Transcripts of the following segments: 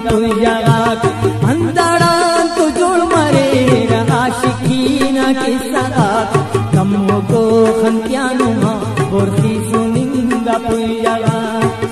पुयगाक अंदड़ा तो जोड़ मरे आशिकीना किस्साक कमो को खंत्यानुमा बोरखी सुनिंगा पुयगाक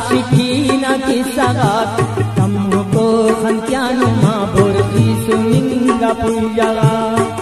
आशिकीना किस्साक कमो खंत्यानुमा बोरखी सुनिंगा पुयगाक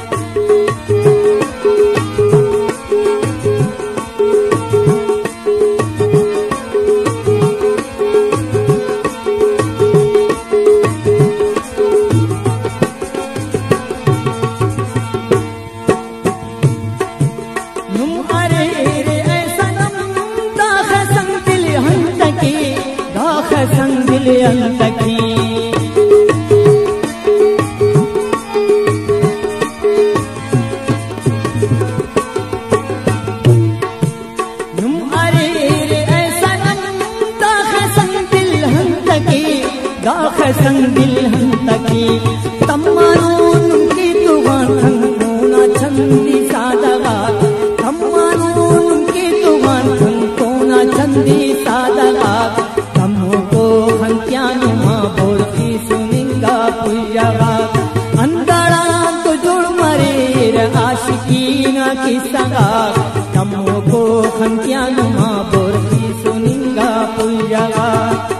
संग दिल हंतकी तम्मानून की तुगान खंकोना चंदी सादगा तम्मानून की तुगान खंकोना चंदी सादगा कमो को खंत्यानुमा बोरखी सुनिंगा पुयगाक अंदड़ा तो जुड़ मरे आशिकीना किस्साक कमो को खंत्यानुमा बोरखी सुनिंगा पुयगाक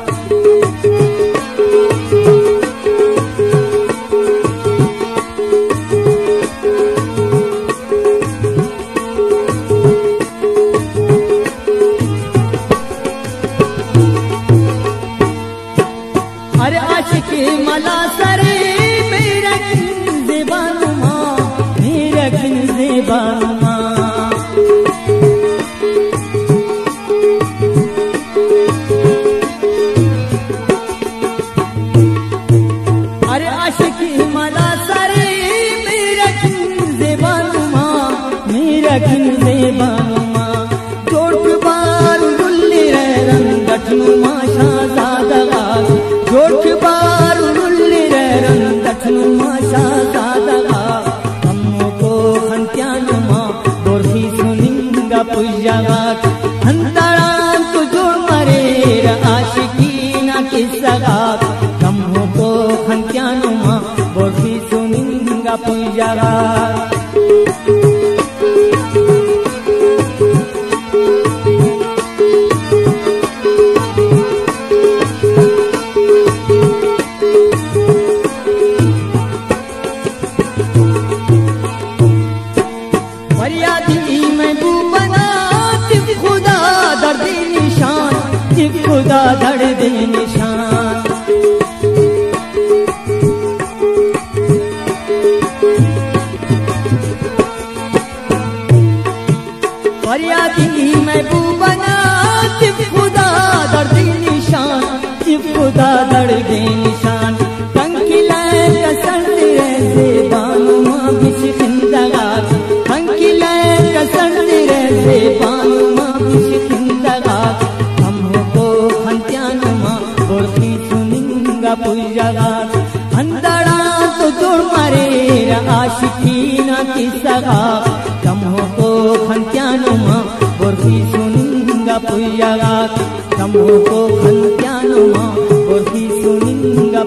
मला सरे मेरा ज़ेबानुमा मेरा ज़ेबानुमा अरे आशिकी मला सरे मेरा ज़ेबानुमा मेरा ज़ेबानुमा जोड़ बार दुल्ली रे रंगठनुमा शाहज़ादा जोड़ बार पुयगाक अंदड़ा तो जोड़ मरे आशिकीना किस्साक कमो को खंत्यानुमा बोरखी सुनिंगा पुयगाक खुदा धड़ दे निशान फरियादी महबूबना खुदा धड़ दे निशान खुदा धड़ दे निशान कंकिला कसर से बानुमा बिश खिंदगा कंकिला कसर से बानुमा बिश खिंदगा पुयगाक अंदड़ा तो जोड़ मरे आशिकीना किस्साक कमो को खंत्यानुमा बोरखी सुनिंगा पुयगाक कमो को खंत्यानुमा बोरखी सुनिंगा